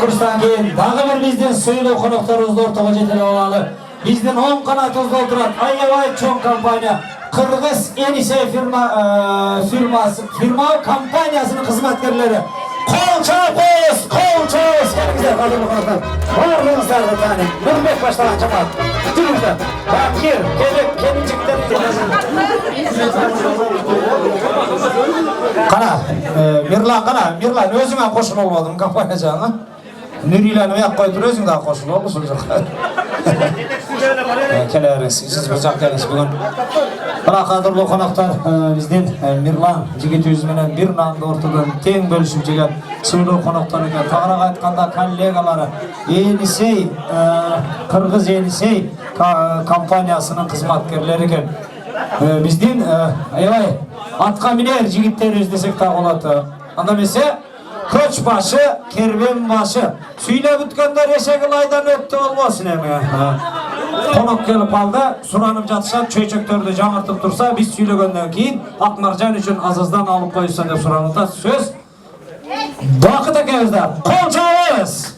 Ko'rishdan keyin dagı bir bizden suylu konuklarımızı ortaga jetelep alalı. Bizden 10 kanatımızda oturan Ayyavay çoğun kampanya Kırgız Enişe firma kampanyasının hizmetkarları. Kol çağız! Herkese kadın konuklar. Varlığınızlar da tane. Nurmek başlayan cemaat. Tümümüzden. Bakir, kelimcikleri. Mirlan özüne koşul olmadım kampanyacağına. Nurilan'ı yak koydur özün daha koşul olmuş olacak. Keleriz, siz bıçak geliniz bugün. Bana kadırlı konaklar bizden Mirlan Jigit menen bir nanda ortadan teң bölüşüp jegen suylu konaklar ekan. Tağırak aytkanda kollegalары Enisey Kırgız Enisey kampaniyasının hizmetkerleri eken. Bizden aябай atка miner jigitlerimiz desek tak bolat. Anda emесе köç başı, kerben başı. Süyle bütkenler eşek aydan öttü olmasın eme. Konak gelip aldı, suranıp jatışan çöйчөктөрдү жаңыртып tursa, biz süylөгөндөн keyin Akmarjan üçün azızdan alıp koysa dep suranıpta söz. Vakıt ekebizde, kol çağız!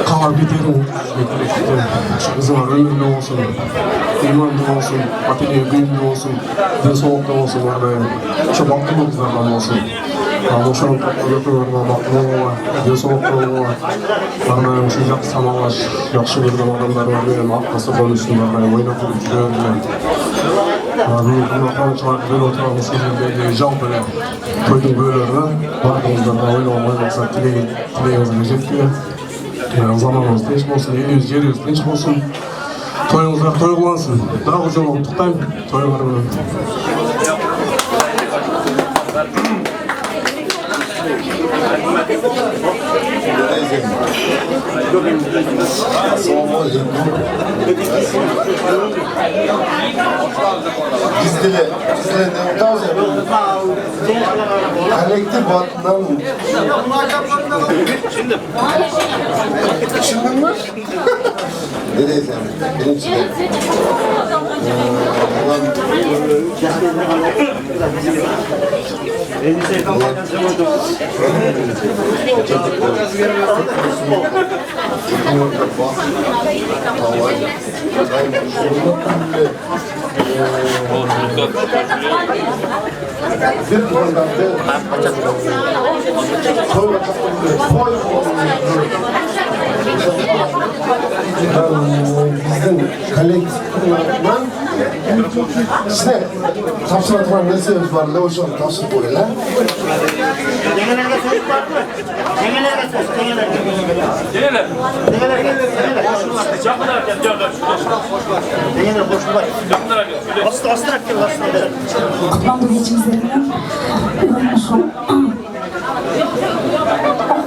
Kalan biterin şu kızlar ömürlü olsun, imanlı olsun, ateliye gündü olsun, de soğukta olsun, şu baktığımız kızlardan olsun. Ama şu an götürüyorlar, baktığımız de soğukta olsun. Bana şu jakşı samalaş, jakşı görgen adamlar var, benim arkası konuşsunlar, oynatып жүрüyorlar. Benim kulaklarım çıkartıp böyle oturalım, sizin jal böyle toydun böylelerine, baktığımızda oynamaya maksat dileğimizin жеткиле. Zamanımız tinç olsun, elimiz yerimiz tinç olsun. Toyunuzlar toygulansın. Daha ucun olup tuttayım, toyunlar böyle. Bizde ne yapacağız ya? Kolektif batından Şimdi mi? Ne diyeceğim? Benim için. Bir bizden kolektiflerden işte tavsiyatılan meselemiz var. Levoşan tavsiye koyuyorlar. Dengelerine çocuk var mı? Dengelerine çocuk, dengeler. Dengeler boşluğu var. Astırak gel, astırak. Kutlandı geçimizlerinden.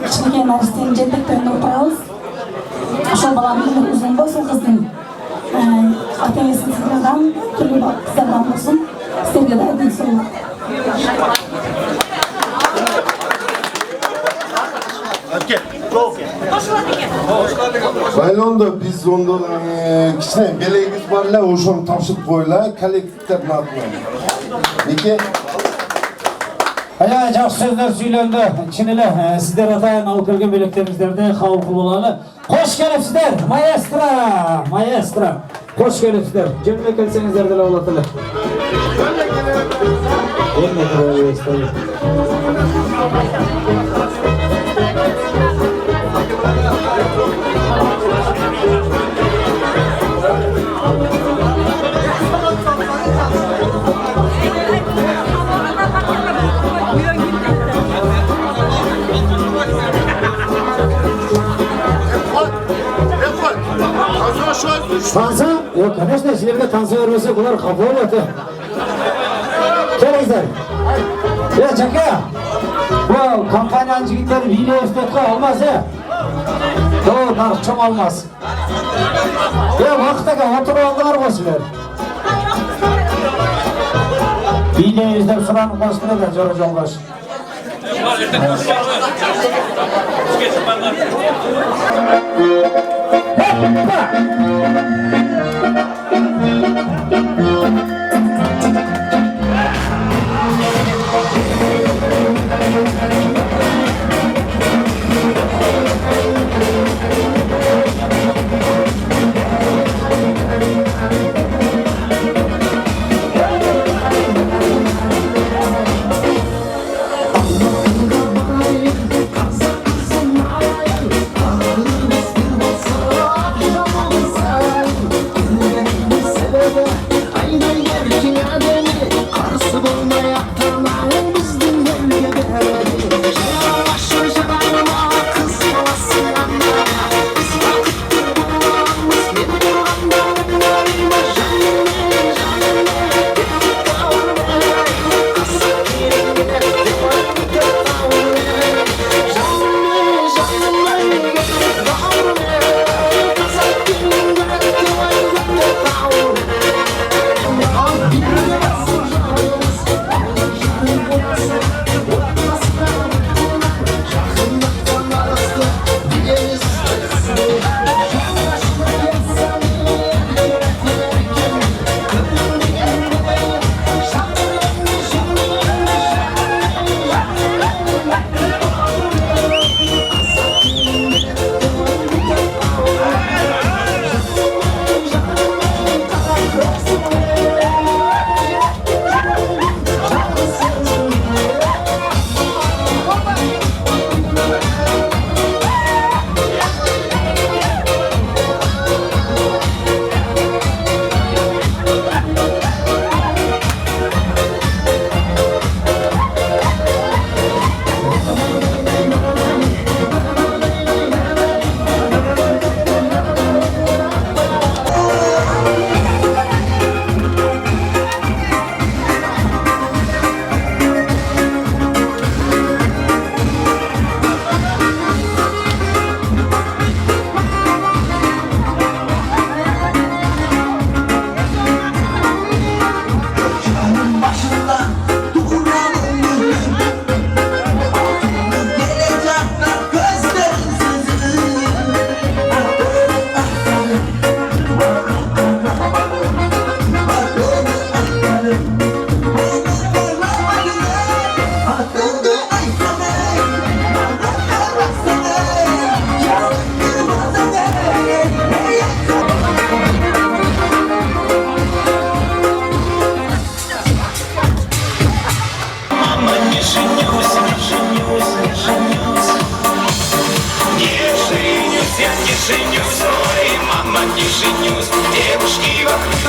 Kişilik narısının ceddetlerinde oturağız. Şu balamızın uzun olsun kızın. Atenesini sınırdan, türlü kızlardan olsun. Sevgiler değil sonuna. Baylonda biz onda kişine beleğimiz varla oşonu tavşıp koyla kolektiflerin adına. Niki? Aya жақсы сөздер сөйленді. Чынелі сіздер атайын алып келген белектеріңіздерді қабыл қылулары. Қош келіпсіздер, маэстро. Қош келіпсіздер. Жөніне келсеңіздер де олатылы. Tansa? Yok, конечно, sizlerle tansa vermese bunlar kafa olmadı. Kelizler. Ya çaka. Bu kampanyanın jigitleri video üstetke olmaz ya. Doğru, narıkçım olmaz. Ya vaxtaka oturup aldılar bu sizler. Video izlep suranıp konuştular da Jora Jolbaş. Hoppa!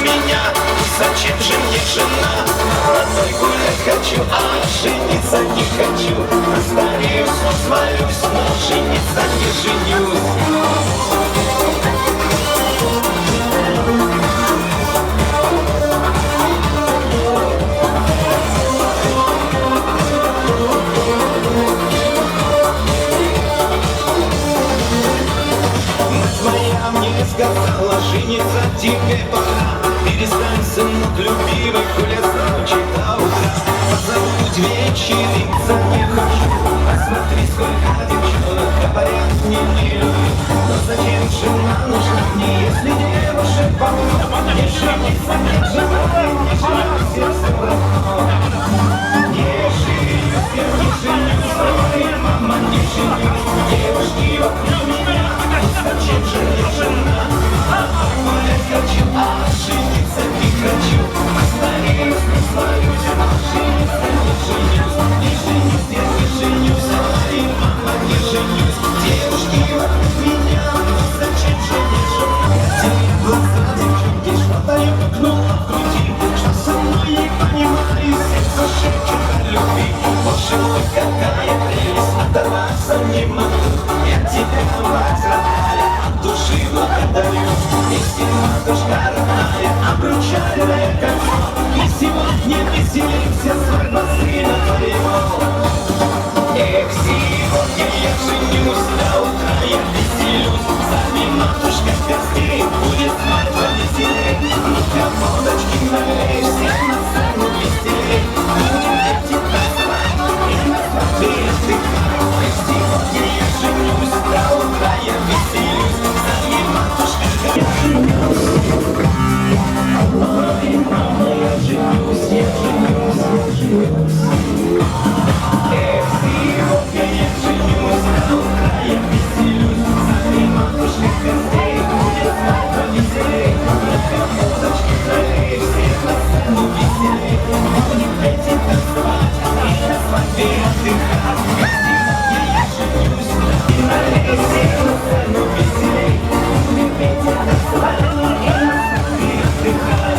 меня, зачем же мне жена? Одной гулять хочу, а жениться не хочу. Остаюсь, но свалюсь, но жениться не женюсь. Твоя мне сказала, жениться тебе пора. Перестань, сынок любимый, гулять с ночи до утра. Позабудь вечериться не хочу. Посмотри, сколько девчонок говорят мне не любят. Но зачем жена нужна мне, если девушек полно? Не жениться, не желаю, не желаю сердцем равно. Не женюсь, я не женюсь, твоя мама не женюсь. Девушки вокруг меня, зачем же мне жена? Гулять хочу, а жениться не хочу. Остаюсь, не свалюсь, а жениться не женюсь. Не женюсь, я не женюсь, ай, мама, не женюсь. Девушки вокруг меня, зачем же мне жена? Тебе глаза, девчонки, что-то я пукнула в груди. Что со мной не понимаю, сердце шепчет о любви. Боже мой, какая прелесть, оторваться не могу. Я тебя, мать родная, от души благодарю. Если матушка родная, обручальное кольцо. И сегодня веселимся, свадьба сына твоего. Эх, сегодня я женюсь, до утра я веселюсь. Сами матушка гостей, будет свадьба веселей. Ну-ка, водочки налей, всех на сцену веселей. Будем эти танцевать, и на свадьбе отдыхать. Эх, сегодня я женюсь, до утра я веселюсь. Сами матушка гостей. Ой, мама, я женюсь, я женюсь, я женюсь. Эх, сегодня я женюсь, до утра я веселюсь. Сами матушка гостей, будет свадьба веселей. Ну-ка, водочки налей, всех на сцену веселей. Будем эти танцевать, и на свадьбе отдыхать. Сегодня я женюсь, и налей, всех на сцену веселей. Будем эти танцевать, и на свадьбе отдыхать.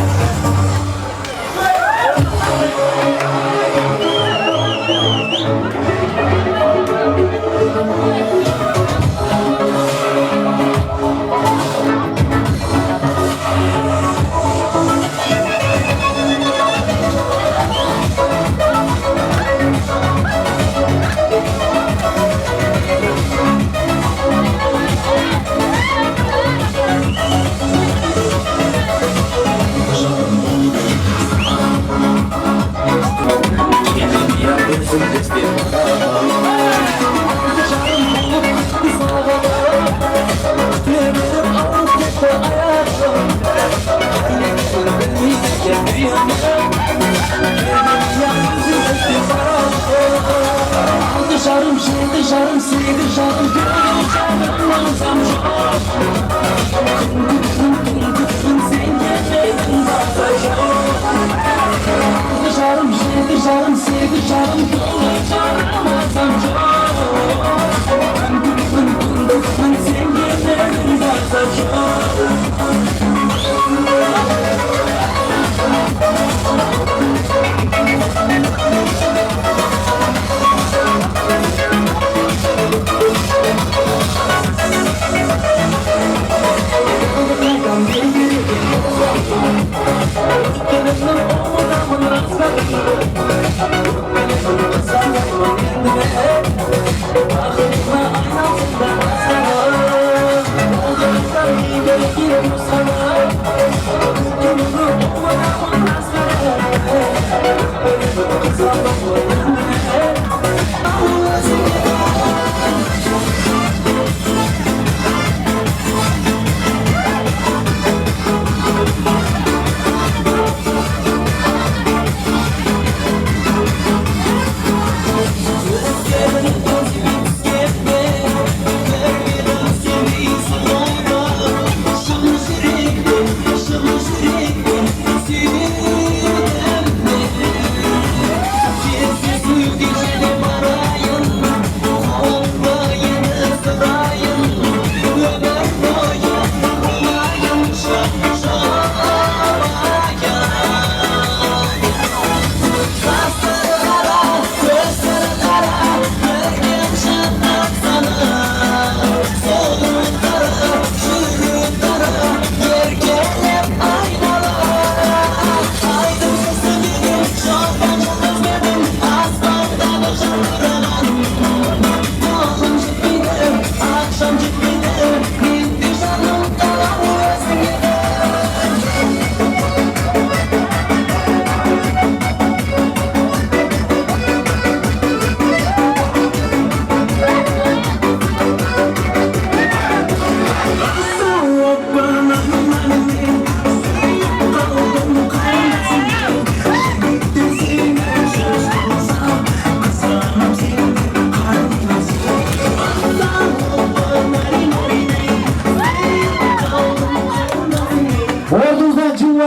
Dışarım şey dışarım seni dışarım gönlüm canım alsam çok. Sen gelmedin bakacağım. Dışarım şey dışarım seni dışarım gönlüm canım alsam çok. Sen gelmedin bakacağım.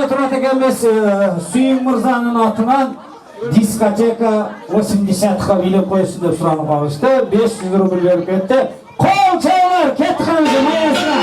oturat ekenmiz Suyun Mırza'nın atынан diskoteka 80'ga bilip koysun dep suranıp alıştı. 500 rubl verip ketти. Kol çağlar ketти kanıcı mayasına.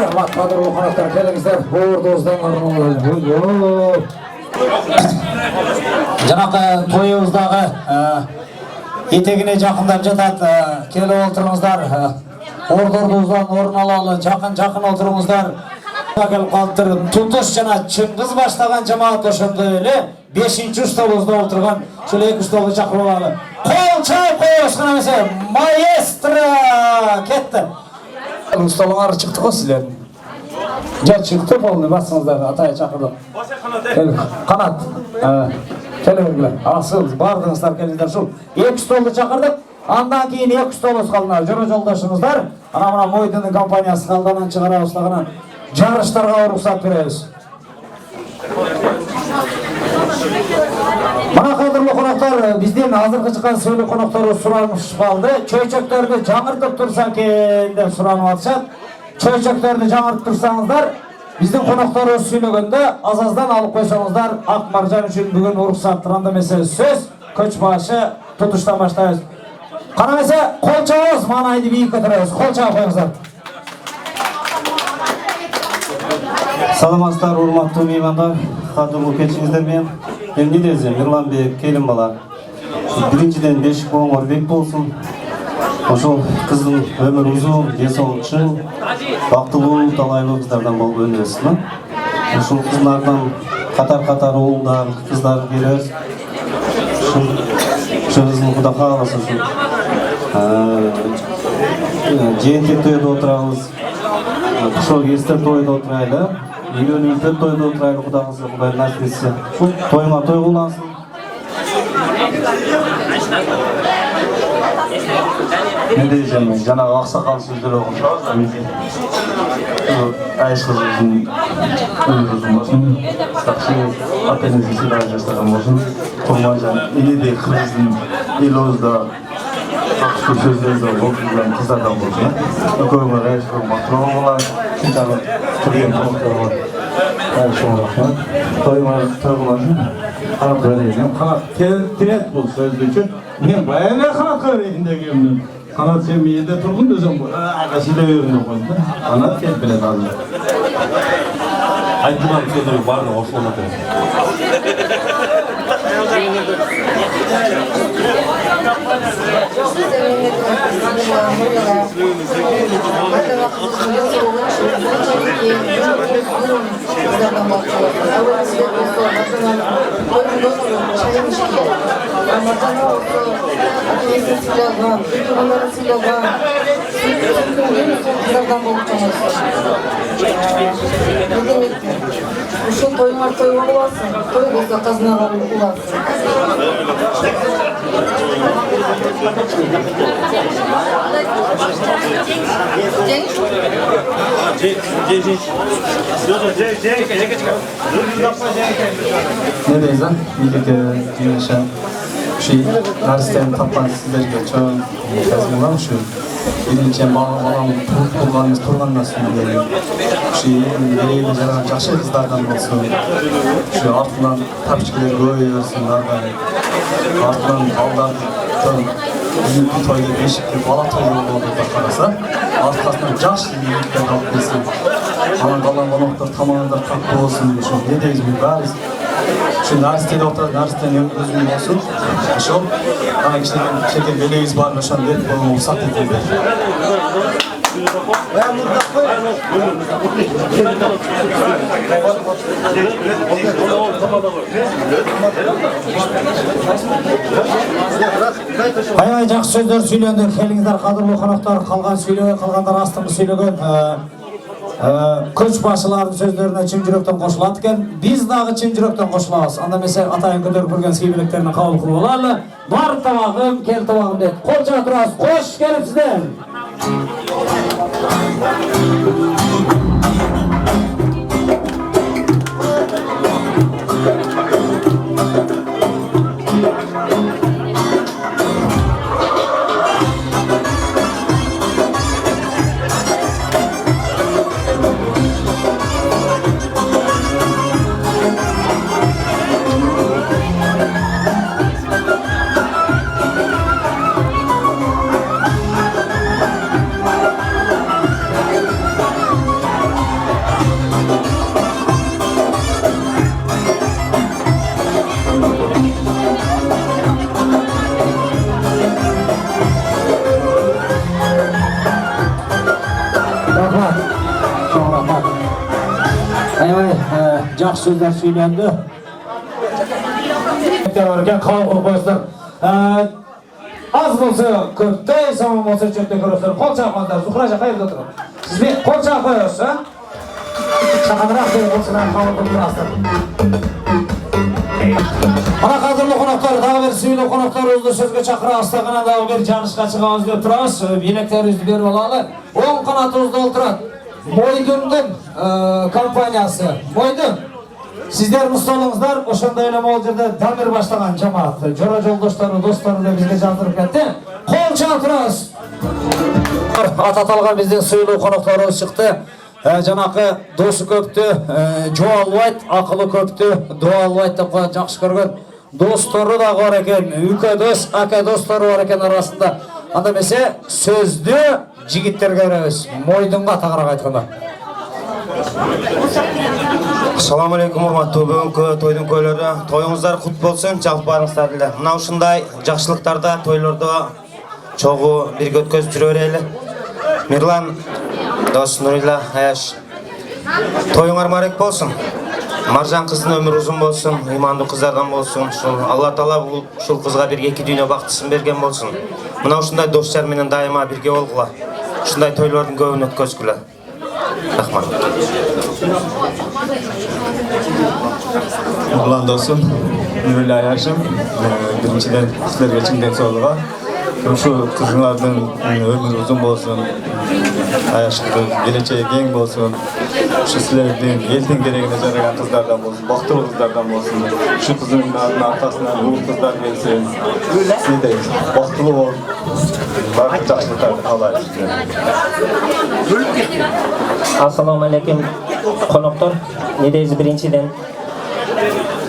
Rahmat kadrolu konuklar kelingizler. Boğurdozdan arınılır. Janaqı toyuğuzdagı etегine жақындап жатат. Келіп отырыңыздар. Ордордоздан орын алалы. Жақын отырыңыздар. Келіп қалыптыр. Тутуш жана Чыңгыз баштаган жамаат ошондо эле 5-чи столубузда отурган ушул 2 столду чакырып алалы. Кол чай коюш гана эмес, маэстро кетти. Столуңар чыкты го силердин. Жа чыкты полный басыңыздар, атай чакырдык. Канат. Келиңиздер. Асыл бардыңыздар келиңиздер ушул 2 столду чакырдык. Андан кийин 2 столубуз калдыңар. Жора жолдошуңуздар. Мына Мойдунун компаниясы калданан чыгарабыз дагы. Жарыштарга уруксат беребиз. Мына кадырлуу конуктар, биздин азыркы чыккан сөйлөп конукторубуз суранып калды. Чөйчөктөрдү жаңыртып турса экен деп суранып атышат. Чөйчөктөрдү жаңыртып турсаңыздар, биздин конукторубуз сүйлөгөндө аз-аздан алып койсоңуздар, ак маржан үчүн бүгүн уруксаттыр. Анда эмесе сөз көч башы тутуштан баштайбыз. Кана эмесе кол чабабыз, маанайды бийик көтөрөбүз. Кол чабып коюңуздар. Саламатсыздар, урматтуу меймандар, кадырлуу келишиңиздер менен. Эмне десем, Мирланбек келин бала. Биринчиден бешик оңор бек болсун. Ошол кыздын өмүрү узун, денсаулыгы чың, бактылуу, талайлуу кыздардан болуп өнөсүн. Ошол кыздардан катар уулдар, кыздар келет. Ошол кыздын Кудай кааласа ушул жээнтек тойдо отурабыз. Ошол кезде тойдо отурайлы. Үйлөнүүбүздө тойдо отурайлы, Кудай кааласа, Кудай насип этсе. Ушул тойуңар той кылынсын. Ne diyeceğim, Cenab-ı Aksakal sözleri okumuşlar. Ayşkızımızın ömrümüzün olsun. Sakşı Akdeniz'in silahcılarım olsun. Kurmancan, ili de Kırgız'ın ilozda şu sözleri de okuyan kızlardan olsun. Koyumlar, Ayşkız'ın matronular, Çinçalı Kırgın konukları var. Ayşkız'ın toyumlar, toyumlar. Kanat vereyim. Kanat tiret bu sözlü için. Men bayana kanat vereyim de geldim. Kanat sen bir yerde turgun desem bu. Ağasıyla yürüdüm koydu. Kanat ket bile kaldı. Aytılan sözleri var mı? Hoş olmadı. Ушул тоюңар той болбосун, той болсо казынага уласың. Ne deysen? Birlikte dinleşen şey, dersten taptan sizlerge çoğun kazanılan şu birinci balam kullanmış turlanmasın diye şey gereği jana жақсы kızlardan olsun şu артынан tapçıkları koyuyorsunlar da артынан балдардың үйкі тойды бешікті бала тойы болды да қараса арқасынан жақсы үйікті қалып келсін ана қалған қонақтар тамағында қатты болсын үшін не дейміз біз бәріміз şu narstede oturdu, narsteden özüm olsun. Şu ana kişilerin beleğiz var mı şu an net bunu olsak edildi. Аябай жақсы сөздер сөйленді. Келіңіздер, қадірлі қонақтар, қалғандар астыңғы сөйлеген көш басшылардың сөздеріне чын жүректен қосылады екен. Біз дағы чын жүректен қосыламыз. Анда mesela атайын көтеріп көрген сыйлықтеріне қабыл қылып алалы. Бар тамағым, кел тамағым деді. Қол жақ тұрасыз, қош келіпсіздер. Жақсы сөздер сөйленді. Қабыл қойсыздар. Аз болса көптей, саман болса жөтте көресіздер. Қол шаққандар, Зухра жақ қайырда тұрып. Сізбен қол шақ қойыңыз, шақанырақ деп болсынан қабыл қойсыздар. Ана қадірлі қонақтар, дағы бір сөйлі қонақтарымызды сөзге шақыра астағынан дағы бір жанышқа шығамыз деп тұрамыз. Билеттерімізді беріп алалы. Оң қанатымызды олтырады. Мойдыңдың компаниясы. Мойдың. Сіздердің столыңыздар, ошондай эле могул жерде дамир баштаган жамаат. Жора жолдоштору, достору да бизге жалтырып кетти. Кол чалтырабыз. Ататалган биздин сыйлуу конокторубуз чыкты. Жанакы досу көптү, жоо албайт, акылы көптү, доо албайт деп коет, жакшы көргөн достору да бар экен. Үкө дос, ака достору бар экен арасында. Анда эмесе сөздү жигиттерге беребиз. Мойдунга тагыраак айтканда. Assalamu alaikum, урматтуу бүгүнкү тойдун көйлөрү. Тоюңуздар кут болсун, жалпы барыңыздар эле. Мына ушундай жакшылыктарда, тойлордо чогуу бирге өткөзүп жүрө берели. Мирлан, дос Нурила, Аяш. Тоюңар марек болсун. Маржан кыздын өмүрү узун болсун, ыймандуу кыздардан болсун. Алла Таала ушул кызга бир эки дүйнө бактысын берген болсун. Мына ушундай достор менен дайыма бирге болгула. Ушундай тойлордун көбүн өткөзгүлө. Рахмат. Ulan dostum, Nurilla Ayaşım, birinciden sizlerge çin densoğluğa. Şu kızlardan ömür uzun bolsun, Ayaşıklı geleceğe keng bolsun. Şu sizlerden elden gereğine jaragan kızlardan bolsun, baktırı kızlardan bolsun. Şu kızın arkasından uğur kızlar gelsin. Siz de baktırı ol, barkı жақсылықтарды қалайық. Assalamu alaikum qonoqlar. Ne deysiz birinchidan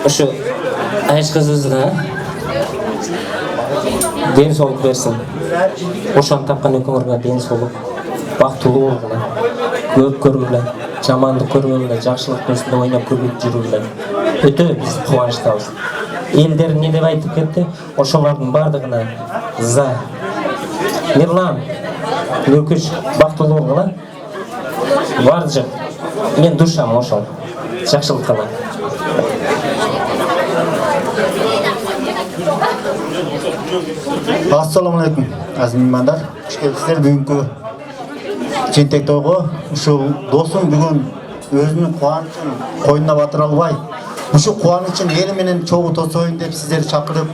o'sha Aysh qizimizga den sog'lik bersin. O'shani topgan ko'ngilga den sog'lik, baxtli bo'linglar. Ko'p ko'ringlar, jamoatni ko'ringlar, yaxshilik qilishda o'ynab ko'rib жүрүңлөр. O'ta biz quvonchdamiz. Elder ne deb aytib ketdi? O'shalarning barlig'ini za Mirlan, Nurkush, baxtli bo'linglar. Varcı, men dusham o'shal. Yaxshilik qilaman. Assalamu alaikum, aziz mehmanlar. Hoş geldinizler bugünkü Çentek toyga. Uşul dostum bugün özünün kuanычын koyuna batıra alбай, uşu kuanычын эл менен чогуу тосоюн деп сиздерди чакырып,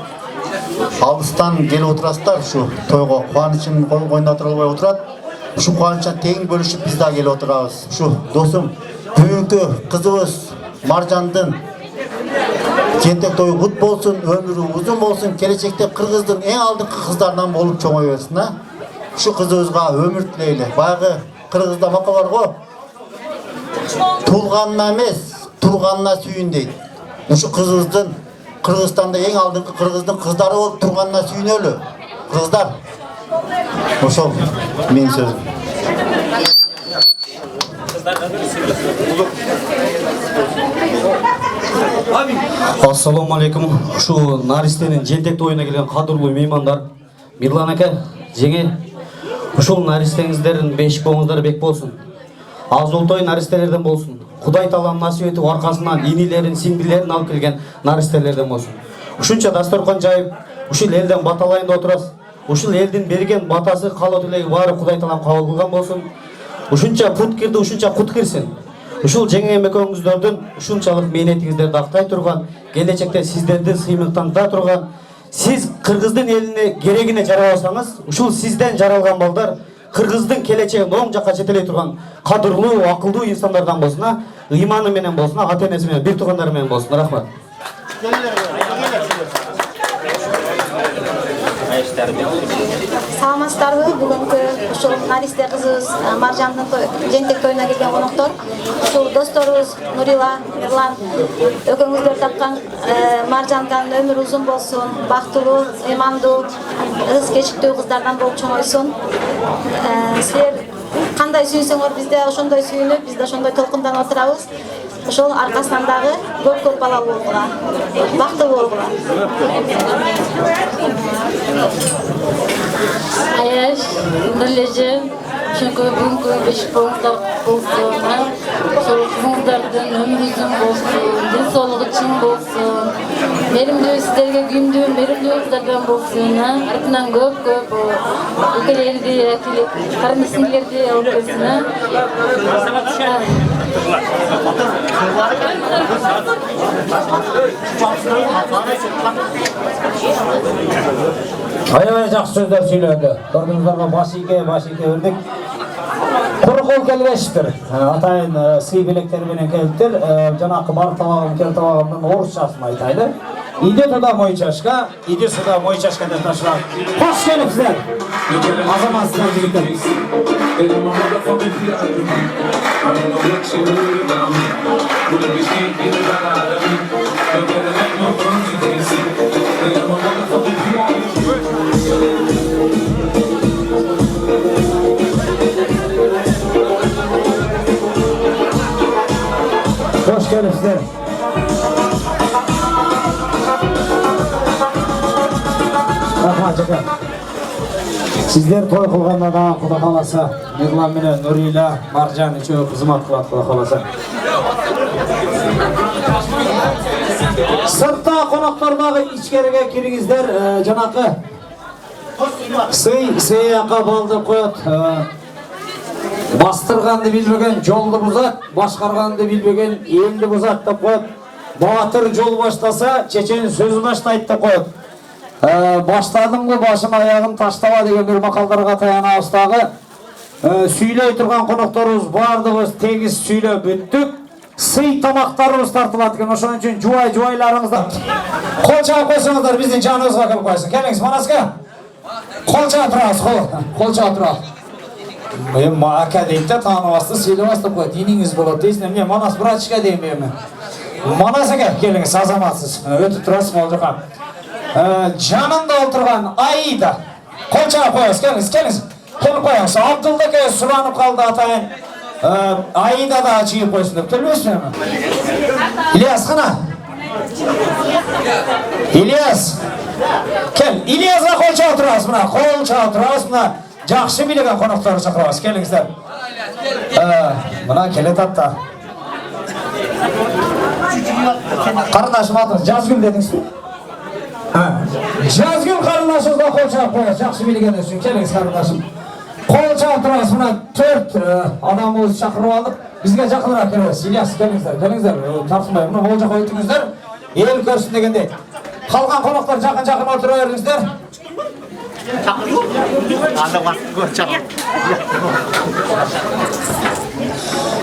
алыстан келип отурасыздар. Ушу тойго kuanычын коюна батыра албай отурат. Ушу kuanычан тең бөлүшүп биз да келип отурабыз. Ушу досум бүгүнкү кызыбыз Маржандын Çentek toyu kut bolsun, ömrü uzun bolsun, gelecekte Kırgızdın en aldırkı kızlardan bolup çoğay versin ha. Şu kızımızga ömür tileyli. Bayağı Kırgızda maka var go. Tulganına emes, turganına süyün deydi. Şu kızımыздın Kırgızstan'da en aldırkı Kırgızdın kızları olup turganına süyün ölü. Kızlar. Oşol, benim sözüm. Assalamu alaikum. Şu Naристенин Çentek toyuna келген кадырлуу меймандар, Мирлан ака, жеңе, ушул Наристеңиздердин бешик боңуздары бек болсун. Азул той Наристелерден болсун. Кудай таалам насип этип аркасынан инилерин, сиңдилерин алып келген Наристелерден болсун. Ушунча дасторкон жайып, ушул элден баталайын деп отурасыз. Ушул элдин берген батасы, каалоо тилеги баары Кудай таалам кабыл кылган болсун. Ушунча пут кирди, ушунча кут кирсин. Ушул жеңе экөөңүздөрдүн ушунчалык мээнетиңиздерди актай турган, келечекте сиздерди сыймыктанта турган, сиз Кыргыздын элине керегине жарабасаңыз, ушул сизден жаралган балдар Кыргыздын келечегин оң жакка жетелей турган кадырлуу, акылдуу инсандардан болсун, ыйманы менен болсун, ата-энеси менен, бир туугандары менен болсун. Рахмат. Саламатсыздарбы? Бүгүнкү ушул Наристе кызыбыз Маржандын Çentek тоюна келген коноктор, ушул досторубуз Нурила, Мирлан экөөңүздөр тапкан Маржандан өмүр узун болсун, бактылуу, ыймандуу, ыз кечиктүү кыздардан болуп чоңойсун. Силер кандай сүйүнсөңөр бизде ошондой сүйүнүп, биз да ошондой толкунданып отурабыз. Ошол аркасынан дагы көп балалуу болгула, бактылуу болгула. Аяш, Нурлежем, ошонко бүгүнкү бешик боңуздар болсун, ошол кызыңыздардын өмүрү узун болсун, ден соолугу чың болсун, меримдүү сиздерге күйүмдүү, меримдүү кыздардан болсун, артынан көп өлкөлерди, карынды сиңдилерди алып келсин. Аябай жакшы сөздөр сүйлөдү. Көрдүңүздөргө баш ийке өрдүк. Куркул келбештир. Атайын сый белектери менен келиптир. Жанакы бар табагым, кер табагымдын орусчасын айтайлы. Иди туда мой чашка, иди сюда мой чашка деп ташлап. Кош келипсиздер. Азаматсыздар жигиттер. Hoş geldiniz. Rahmat çeker. Sizler toy kılganda da Kuda kalasa, Mирлан менен Нурила, Маржан üçөө кызмат кылат Kuda kalasa. Сыртта коноктордогу ичкериге киргиздер, жанакы сыйакка балды коет. Бастырганды билбеген жолду бузат, башкарганды билбеген элди бузат деп коет. Батыр жол баштаса, чечен сөз баштайт деп коет. Баштадымгы башым аягым таштаба деген бир макалдарга таянабыз дагы. Сүйлөй турган конокторубуз бардыгыбыз тегиз сүйлөп бүттүк. Сый тамактарыбыз тартылат экен, ошон үчүн жубайларыңызды кол чаап койсоңуздар биздин жаныбызга келип койсун. Келиңиз Манаска. Кол чаап турабыз, кол чаап турабыз. Эми ака дейт да, тааныбасты, сүйлөп баштап коет. Иниңиз болот дейсиң, эмне Манас брачка дейм эми. Манас ака, келиңиз, азаматсыз. Өтүп турасыз могул жака. Жанында отурган Аида. Кол чаап коебуз, келиңиз. Келип коюңуз. Абдулдаке суланып калды атайын. Аида да чыгып койсун деп келбейсизби? Ильяс кана. Ильяс. Кел, Ильясга кол чаап турабыз, мына кол чаап турабыз, мына жакшы билеген конокторду чакырабыз. Келиңиздер. Мына келет атта. Карындашым атыңыз Жазгүл дедиңизби? Жазгүл қарындашымызға қол шағып қояйық, жақсы билегені үшін. Келіңіз қарындашым. Қол шағып тұрыңыз, мына 4 адамымыз шақырып алып, бізге жақынырақ келіңіз. Ильяс, келіңіздер, тартынбай, мына ол жаққа өтіңіздер. Ел көрсін дегендей. Қалған қонақтар жақын отыра беріңіздер.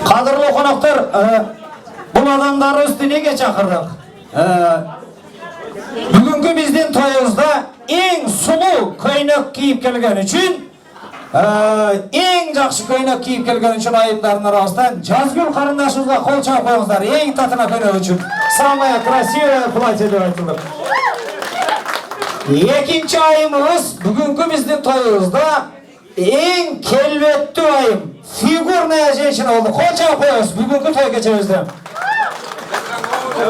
Қадірлі қонақтар, бұл адамдарымызды неге шақырдық? Бүгінгі біздің тойымызда ең сұлу көйнек киіп келген үшін, ең жақсы көйнек киіп келген үшін айымдардың арасынан Жазгүл қарындашымызға қол шағып қойыңыздар. Ең татына көйнек үшін. Самая красивая платье деп айтылды. Екінші айымыз бүгінгі біздің тойымызда ең келбетті айым, фигурная женщина болды. Қол шағып қойыңыз бүгінгі той кешімізде.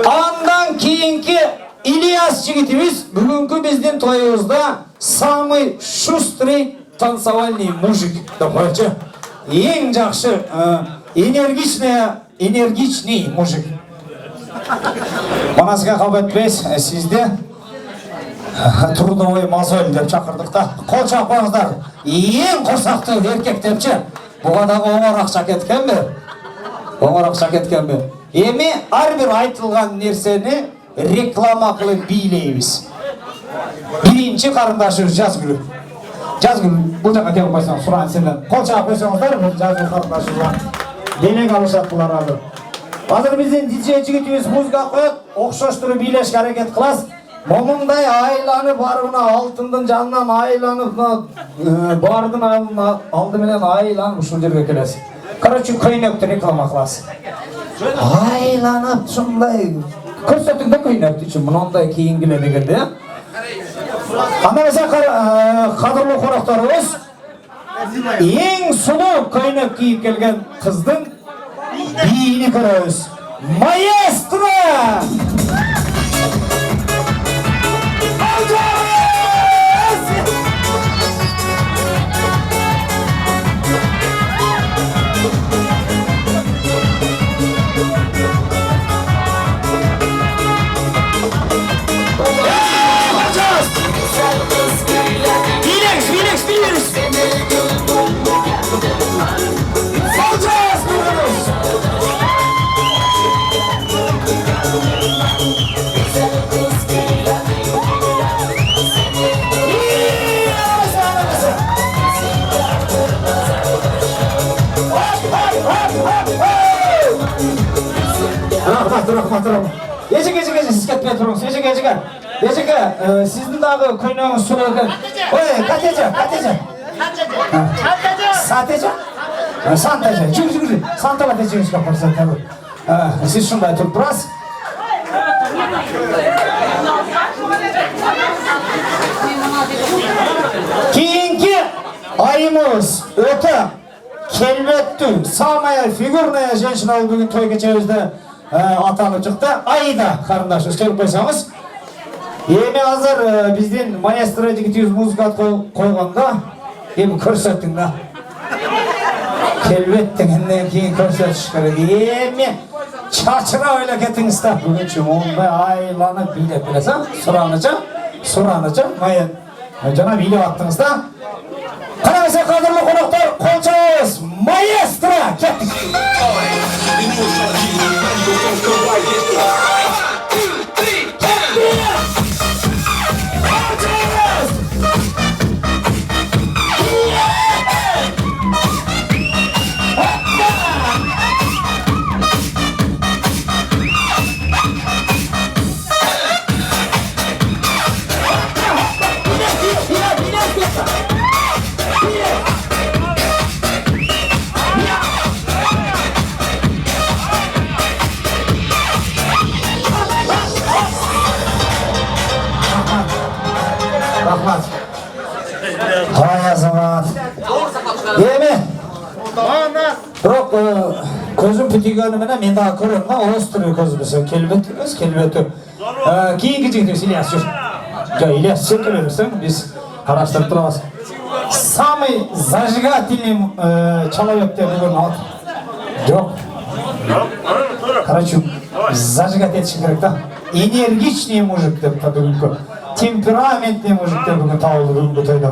Андан кейінгі Ильяс жігітіміз бүгінгі біздің тойымызда самый шустрый танцевальный мужик деп қойшы. Ең жақсы энергичный мужик. Манасыға қабат бес, сізде трудовой мозоль деп шақырдық та. Қол шағып қойыңыздар. Ең құрсақты еркек депші. Бұғадағы оңарақ шакеткен бе? Оңарақ шакеткен бе? Еме әрбір айтылған нәрсені реклама қылып билейміз. Бірінші қарындашы Жазгүл. Жазгүл, бұл жаққа келіп қойсаң, сұрайын сенден. Қол шағып қойсаңыздар, Жазгүл қарындашыға белек алышат бұлар алыр. Қазір бізден диджей жігітіміз музыка қойып, оқшаштырып билешке әрекет қылас. Момындай айланып барына алтындың жанынан айланып, бардың алдыменен айланып ұшыл жерге келесі. Короче, көйнекті реклама қыласы. Айланып, шындай көрсеттіңді көйнекті үшін, мұндай кейін келе дегенде. Қандамаса қадырлы қонақтарымыз, ең сұлу көйнек киіп келген қыздың биini көрөбүз. Маэстро! Рахмат. Ежеге, сіз кетпей тұрыңыз. Ежеге. Сіздің дағы көйнеңіз сұлу екен. Ой, Катежа. Сантежа? Жүр. Сантала тежеңіз қапарса тәбір. Сіз шындай тұрып тұрасыз. Кейінгі айымыз өті келбетті, самая фигурная женщина ол бүгін той кешімізді атанып шықты. Аида қарындашымыз келіп қойсаңыз. Еме азыр бізден маэстро жігітіміз музыка қойғанда ем көрсеттің да. Келбеттігінен кейін көрсетіш керек. Еме чачыра ойлап кетіңіз да. Бүгінше ондай айланып билеп білесің. Сұраныча, жана билеп аттыңыз да. Қараңызға қадірлі қонақтар, қол шағыңыз, маэстро кеттік. Рахмат. Ай азамат. Еме. Бірақ көзім бүтігенімені мен дағы көрем. Острый көзіміз. Келбетті. Кейінгі жігітіміз Ильяс жүр. Ильяс, сен келемісің? Біз қараштырып тұрамыз. Самый зажигательный человек деп бүгін алды. Жоқ. Короче, зажигать етші керек та. Энергичный мужик деп бүгінгі. темпераментный мужиктер бүгін табылды бүгінгі тойда.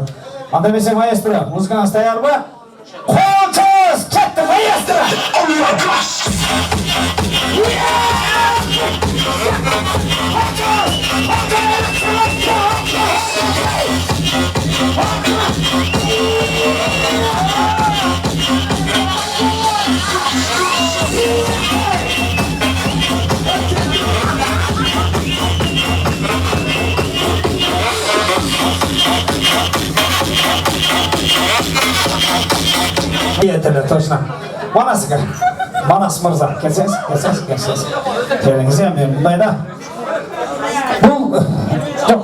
Анда берсе маэстро, музыкаңыз даяр ба? Қолчыз! Кетті маэстро! Yeterli, точно. Manasıga. Manas Mırza. Kelseniz. Keliniz ya, ben buradayda. Yok,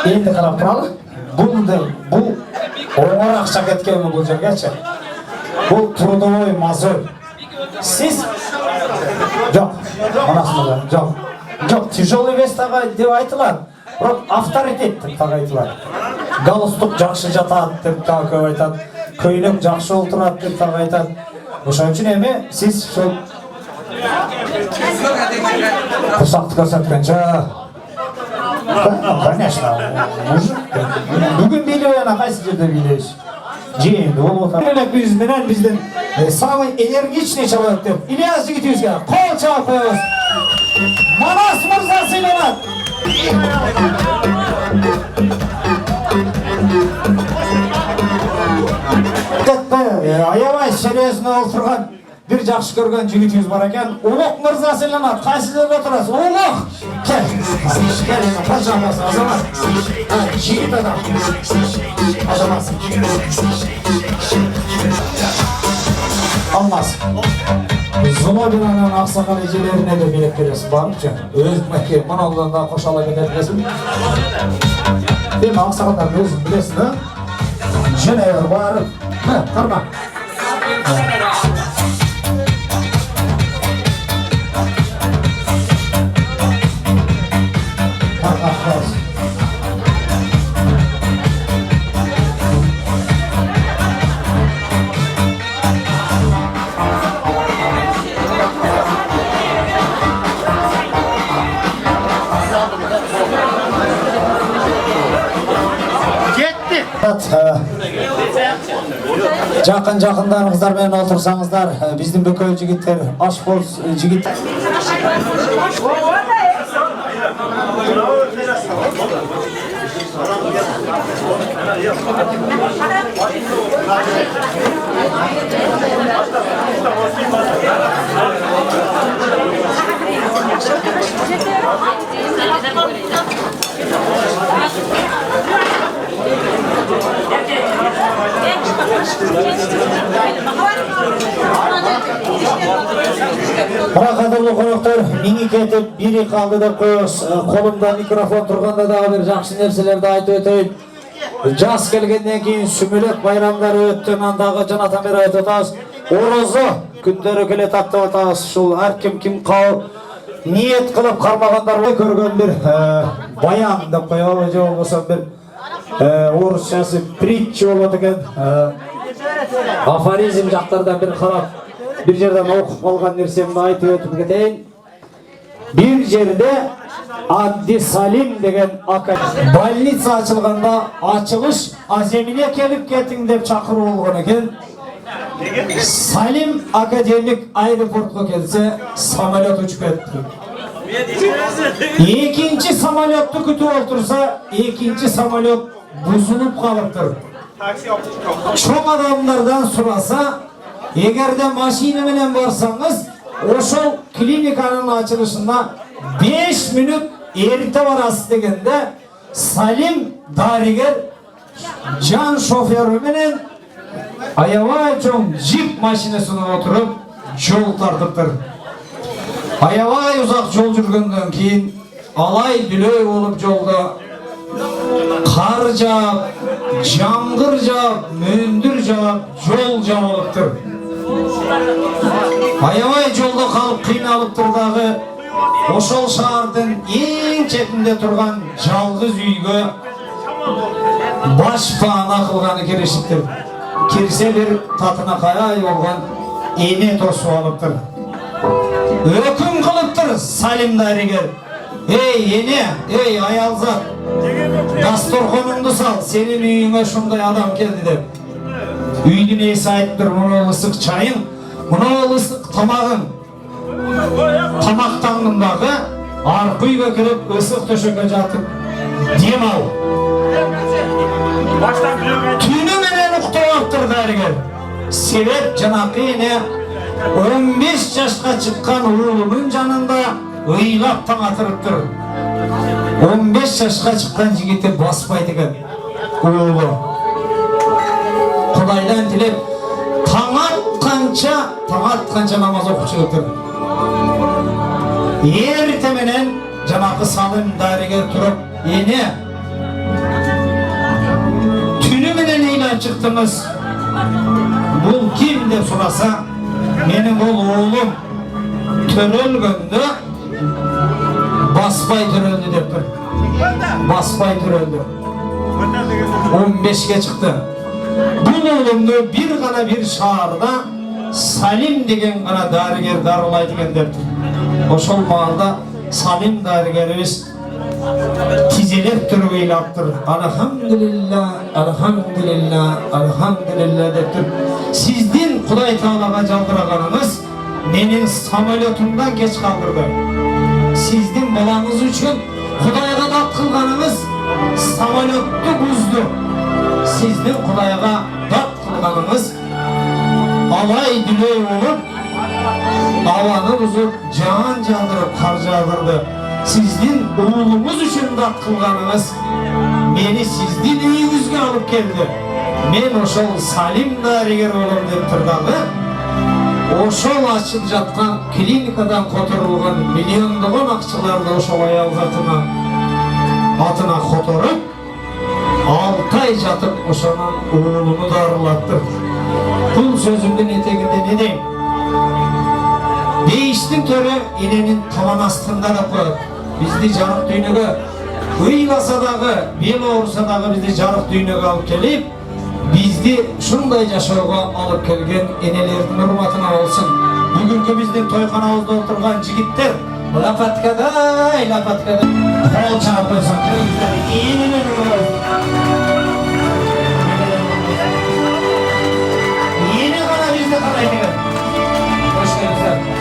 endi qarab turali. Bu oğurakça ketken mi bu жерgacha? Bu трудовой мозоль. Siz yok, Manas Mırza, yok, тяжелый вес тағай деп айтылар. Бірақ авторитет деп тағай айтылар. Галстук жақсы жатады деп тағы көп айтады. Көйлек жақсы отырады деп тағы айтады. Ошон үчүн эми сиз ушул курсакты көрсөткөнчө, конечно, бүгүн бийлеп ана кайсы жерде бийлеш? Жээнди болуп атат. Элек биз менен биздин самый энергичный человек деп Ильяс жигитибизге кол чабып коебуз. Манас Мырза сыйланат. Аябай серьезно отырған bir жақсы көрген жігітіміз бар екен. Улық Мырза сыйланат. Қайсы жерде отырасыз? Улық! Кел! Пожалуйста, азамат. Жігіт адам. Азамат. Алмас. Зулобинаның ақсаған ежелеріне де билеп бересің. Барып жүр. Өзің мәке, мұнаудан да қошала кетер білесің. Дем ақсағандар өзің білесің, да? Женевер барып. Қарма. Жақын-жақындарыңыздармен отырсаңыздар, біздің бүкіл жігіттер, аш болс жігіт. Бірақ қадірлі қонақтар, мені кетіп бири қалды деп қойыңыз. Қолымда микрофон тұрғанда да бір жақсы нәрселерді айтып өтейін. Жас келгеннен кейін сүмелек байрамдары өтті, андағы жанатан бері айтып отырмыз. Орозы күндері келе таттап отырмыз. Шул әркім кім қауып ниет қылып қармағандар көрген бір баян деп қояды, же болмаса бір орысшасы притча болады екен. Афоризм жақтардан бір қарап, bir жерден оқып қалған нәрсемді айтып өтіп кетейін. Bir жерде Абди Салим деген больница ашылғанда açılış azemine келіп кетің деп шақыру болған екен. Салим академик аэропортқа келсе, самолет ұшып кетті. Екінші самолетті күтіп отырса, екінші самолет бұзылып қалыптыр. Çoğ adamlardan sorasa, eğer de maşineyle varsanız, ошол klinikanın açılışında 5 minut erite varası degende Salim dariger can şoförümenin ayavay çoğun jip maşinesine oturup yol tartıptır. Ayavay uzak yol жүргөндөн кейін alay dülöy olup yolda kar жаап, жаңгыр жаап, мөндүр жаап, жол жабылыптыр. Аябай жолда қалып қиналыптыр дағы ошол шаардын эң четинде турган жалгыз үйгө башпаана кылганы керешиптир. Кирсе бир татына каяй болгон эне тосуп алыптыр. Өкүм кылыптыр Салим дарыгер. Ey ene, ey ayalzat. Dastorkonumdu sal, senin uyuna şunday adam geldi de. Üydün esi ayıptır, bunu ısık çayın, bunu ısık tamağın. Tamaqtangınдағы arka uyga kirip ısık döşöke jatıp diyem al. Tünü menen uktavaktır dariger. Sebep janakı ene 15 yaşka çıkkan oğlunun janında ıylap taң atırıptır. 15 yaşka çıkkan jigiti baspaydı eken oğlu. Kudaydan tilep taң atkança namaz okuchuptur. Ertemenen janakı salın dariger turup ene tünü menen eylap çıktınız. Bul kim dep surasa menin bol oğlum törölgöndө basbay töröldü deptir. Basbay töröldü. 15'ge çıktı. Bu oğlumdu bir gana bir şaharda Salim degen gana dariger darılaydı eken deptir. Oşol mağda Salim darigerimiz tizelep turup eylaptır. Alhamdülillah, alhamdülillah, alhamdülillah deptir. Sizdin Kuday Tağlaga jaldıraganыңız menin samolyotumdan geç kaldırdı. Sizdin balanız üçün Kudayga dat kılganыңız samolyottu buzdu. Sizdin Kudayga dat kılganыңız alay dülöy olup avanı buzup can jaldırıp kar jağdırdı. Sizdin oğlumuz üçün dat kılganыңız meni sizdin үйüңüzgө alıp geldi. Men oşol Salim dariger oğlum deptir dagı. Oşol açıp жатқан klinikадан которулган миллиондогон акчаларды ошол аял затына атына которуп 6 ay жатып ошонун оğlunu дарылаттыр. Бул сөзүмдүн этегинде не дейм? Бейиштин төрү эненин табан астында да коет. Бизди жарык дүйнөгө ыйласа дагы, бел ооруса дагы бизди жарык дүйнөгө алып келип, bizdi şunday жашоого alıp kelgen enelerdin urmatına olsun. Bugünkü bizdin toyxanabızda oturgan jigitler lapatkada kol çağıp koysan yeni gana bizde karaydı gen. Hoş geldiniz.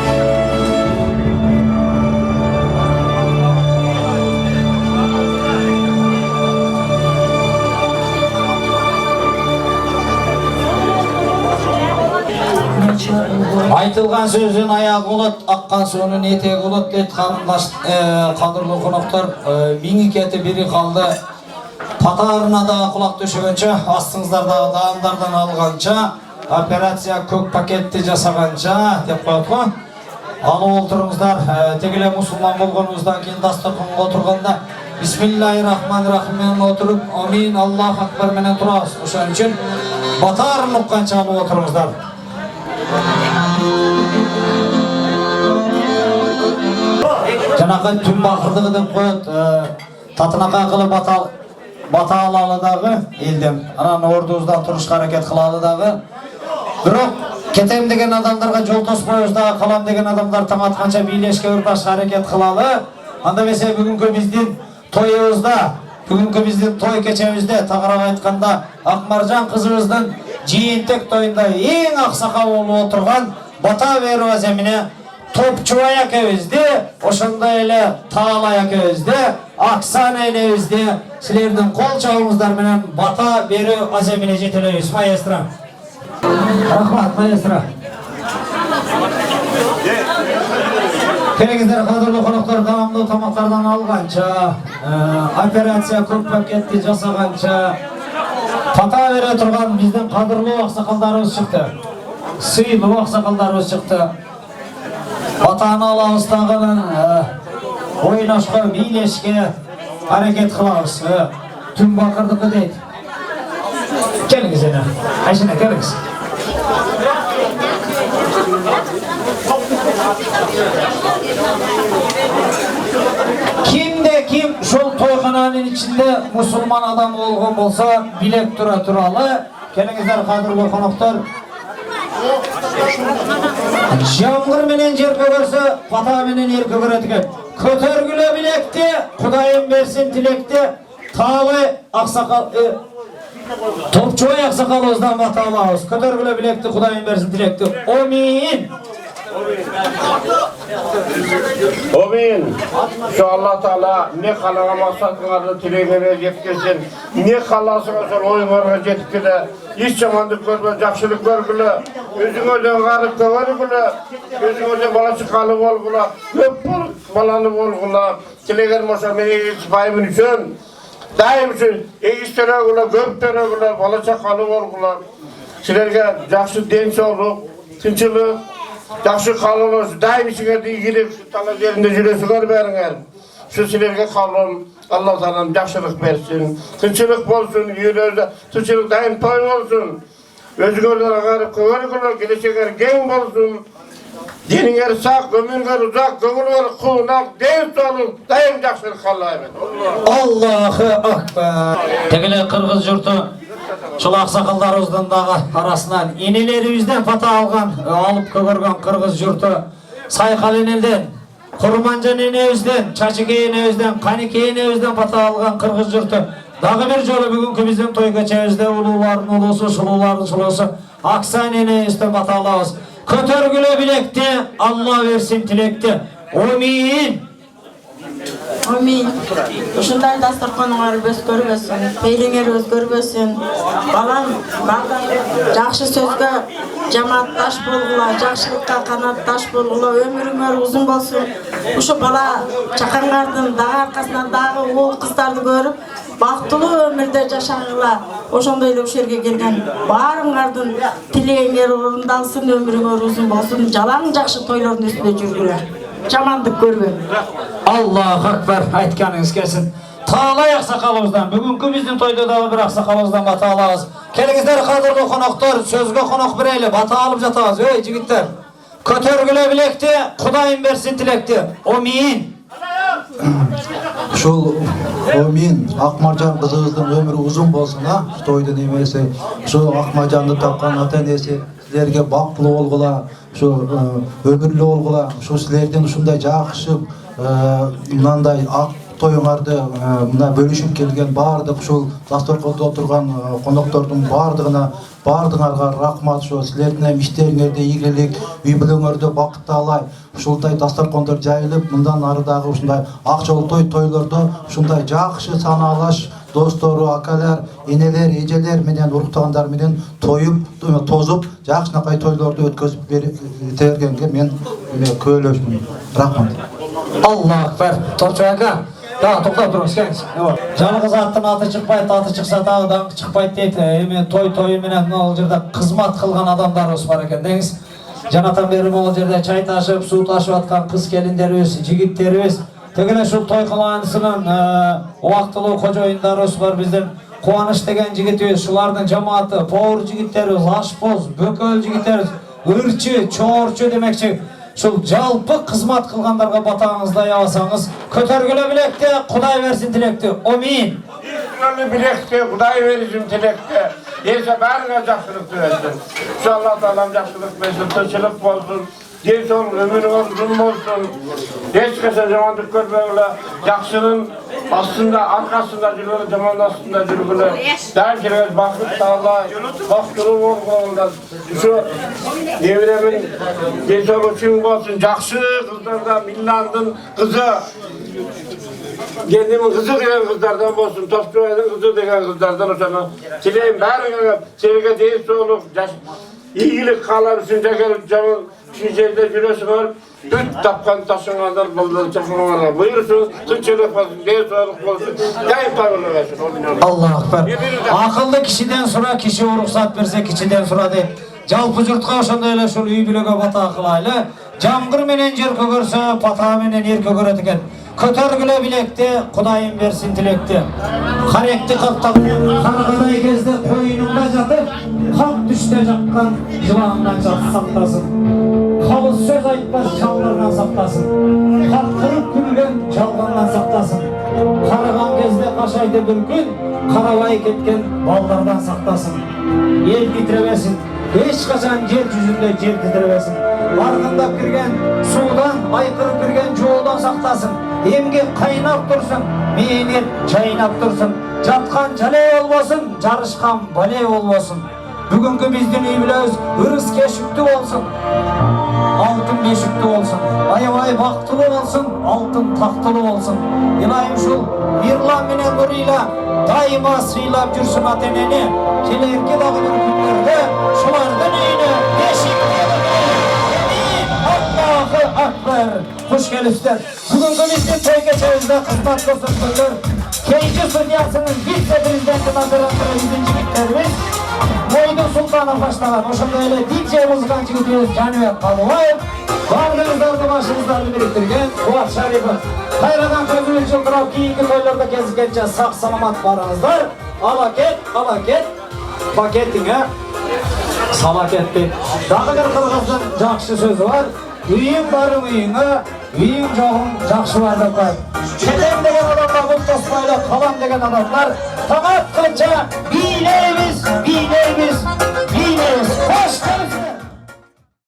Айтылған сөзден аяқ болот, аққан суунун этеги болот дейт карындаш, кадырлуу коноктор. Миң икети бири калды. Патаарына да кулак төшөгөнчө, астыңыздардагы даамдардан алганча, операция көк пакетти жасаганча деп коет го. Алып отуруңуздар. Тегиле мусулман болгонубуздан кийин дасторконго отурганда Бисмиллахиррахманиррахим менен отуруп, амин, Аллах акбар менен турабыз. Ошон үчүн батаарын укканча алып отуруңуздар. Жанакы түн бакырдыгы деп коет, татынакай кылып бата алалы дагы элден, анан ордубуздан турушка аракет кылалы дагы. Бирок кетем деген адамдарга жол тоспойбуз дагы, калам деген адамдар таң атканча бийлешке ырдашка аракет кылалы. Анда эмесе бүгүнкү биздин тоюбузда, бүгүнкү биздин той кечебизде тагыраак айтканда Акмаржан кызыбыздын жийинтек тоюнда эң аксакал болуп отурган бата берүү аземине Топчубай акебизди, ошондой эле Таалай акебизди, Аксана энебизди силердин кол чабыңыздар менен бата берүү аземине жетелейбиз. Маэстро. Рахмат, маэстро. Келиңиздер, кадырлуу коноктор, даамдуу тамактардан алганча, операция көк пакетти жасаганча, бата бере турган биздин кадырлуу аксакалдарыбыз чыкты. Сыйлуу аксакалдарыбыз чыкты. Батаны алабыз дагы, ойнашка, бийлешке аракет кылабыз. Түн бакырдыкы дейт. Келиңиз эне. Айшына келиңиз. Kimde kim şol toyxananın içinde musulman adam olgun bolsa bilek tura turalı. Kelingizler kadırlı konuklar. Jamgır menen jer kөгөрсө, пата менен эр көгөрөт экен. Kötörgüle bilekti, Kudayım versin tilekti. Tağlı aksakal, Topçuay aksakalozdan vatanağız. Kötörgüle bilekti, Kudayım versin tilekti. Amin. Amin. Şu Allah Teala ne kalana maksatlarını tileğine yetkilsin. Ne kalasına sonra oyunlarına yetkile. Hiç zamanlık görme, жақсылық görgüle. Özün öyle garip görgüle. Özün öyle balası kalı olgüle. Öp bol balanı olgüle. Tileğen olsa beni payımın için. Daim için eğistere olgüle, göptere olgüle, balası kalı olgüle. Sizlerge жақсы денсаулық, tinçlik, жақсы қалыңыз, daim işine de girip talak yerinde jüresinger beringer. Şu sizlerge kalım, Allah Teala'm жақсылық versin, tinçlik bolsun, yüreğinizde tinçlik daim toy olsun. Özgürlere garip kıvırgılar, geleceğler gen bolsun. Dininger sağ, ömürler uzak, gömürler kuğunak, densallık, daim жақсылық kalayım. Allahu Akbar. Tegele Kırgız yurtu şol aksakallarımızdan dağı arasından inelerimizden fata algan, alıp kögörgen Kırgız yurtu Saykal enelden, Kurmancan enebizden, Çaçıke enebizden, Kanike enebizden fata algan Kırgız yurtu dağı bir jolu bugünkü bizden toy geçebizde uluların ulusu, şuluların şulusu Aksan enebizden fata alabız. Kötörgüle bilekti, Allah versin tilekti. Amin. Amin. Ушундай дастарханыңар өзгөрбөсүн, пейлиңер өзгөрбөсүн. Балам, балам жакшы сөзгө жамаатташ болгула, жакшылыкка канатташ болгула, өмүрүңөр узун болсун. Ушу бала чакаңардын дагы аркасынан дагы уул кыздарды көрүп, бактылуу өмүрдө жашагыла. Ошондой эле ушул жерге келген баарыңардын тилегиңер орундалсын, өмүрүңөр узун болсун. Жалаң жакшы тойлордун үстүндө жүргүлөр. Жамандык көрбөң. Allahu Akbar aytkanınız gelsin. Tağlay aksakalımızdan, bugünkü bizim toyda da bir aksakalımızdan bata alağız. Kelingizler kadırlı konaklar, sözge konak bireyle bata alıp jatağız. Ey jigitler, kötörgüle bilekti, Kudayım versin tilekti. Amin. Şol amin. Akmarcan kızımızın ömrü uzun bolsun ha. Toyda nemesi. Şu Akmarcan'dı tapkan ata-enesi sizlerge baktlı olgula, şu ömürlü olgula, şu sizlerden şunday jakşı mынандай ак тоюңарды мына бөлүшүп келген баардык ушул дасторкондо отурган коноктордун баардыгыңарга рахмат. Ошо силердин эми иштериңерде ийгилик, үй бүлөңөрдө бакыт алай. Ушундай дасторкондор жайылып, мындан ары дагы ушундай ак жол тойлордо ушундай жакшы санаалаш достору, акалар, энелер, эжелер менен уруктагандар менен тоюп, тозуп, жакшынакай тойлорду өткөзүп бергенге мен көөлөшмүн. Рахмат. Allah Akbar. Torçu aka. Ya toktap durunuz kendiniz. Canınız attın atı çıkpaydı, atı çıksa dağdan çıkpaydı deydi. Emin toy menen o жерде kızmat kılgan adamlarımız var eken deyiz. Janatan berim o жерде çay taşıp, su taşıp atkan kız gelinlerimiz, jigitlerimiz. Tegene şu toy kılansının vaktılığı koca oyunlarımız var bizden. Kuanış degen jigitimiz, şulardan cemaati, povur jigitlerimiz, aşpoz, bököl jigitlerimiz, ırçı, çoğurçu demekçi. Şul жалпы kızmat kılganlarga batağınızda yavasanız, kötörgüle bilekti, Kuday versin tilekti. Amin. Kötörgüle bilekti, Kuday versin tilekti. Ese bärine jakşılık versin. Şu Allah Teala'm jakşılık versin, tinçlik bolsun. Densoğluq ömürüňiz uzun bolsun. Hiç kese jamandyk görmegile, jakşynın aslında arkasında жүрgüle, jaman aslında жүрgüle. Daim kelget bakyt taýlay, baktylуу bolgundan. Şu nebiremin densoğluq üçin bolsun, jakşı kızlardan, Millandın kızı. Kendimin kızı degen kızlardan bolsun, Topçuay'dın kızı degen kızlardan oşana. Tileýim bärine, sizlerge densoğluq, iyilik kalar üçün gelip jaman şu yerde jüresiňer, düt tapkan taşıňanlar bollar, çakmaňlar. Buyursun, tinçlik bolsun, densoğluq bolsun. Daim taýyarlı versin. Allahu Akbar. Akıllı kişiden sonra kişi ruhsat berse kişiden sonra deyip. Жалпы жurtga oşonda ele şol üy bilege bata kılaylı. Jamgır menen jer kögörse, pata menen er kögöret eken. Kötörgüle bilekti, Kudayım versin tilekti. Karekti kaptak, kargıday kezde koyununda jatıp, kalk düşte jakkan yılandan saklasın. Kalız söz aytmaz çallardan saklasın. Kalkırıp külgen çalgandan saklasın. Karagan kezde kaşaydı bir gün, karalay ketken ballardan saklasın. El bitremesin. Hiç kaçan yer yüzünde yer titremesin. Barkındap kirgen sudan, aykırıp kirgen çoğudan saktasın. Emge kaynap dursun, meynep çaynap dursun. Жатқан жале olmasın, жарышқан бале olmasın. Бүгінгі біздің үйбілөз ырыс кешікті болсын. Алтын бешікті болсын. Аябай бақтылы болсын, алтын тақтылы болсын. Илайым шул Мирлан менен Нурила дайыма сыйлап жүрсін ата-энени. Келерге дағы бір күндерде шулардың үйіне бешікті Allahu Akbar. Hoş gelipsizler. Bugünkü bizim toy geçerimizde kısmet koşulsunlar. Keyifli Dünyası'nın vice-prezidenti nazarında bizim jigitlerimiz Moydun Sultanov başlagan. Oşunda öyle DJ muzikant jigitimiz Canibek Kalıbayev. Bardığınızdardı başınızdardı biriktirgen Fuat Şaripov. Kayradan közümüz жылдырап кейінгі toylarda кезіккенше сақ саламат барыңыздар. Ала кет, пакетіңе сала кетті. Дағы бір қырғыздың жақсы сөзі бар. Үйің барың үйіңе, үйің жоғың жақсы бар деп қойып. Кетем деген адамдар бұл тоспайлы қалам деген адамдар тағат қылша билей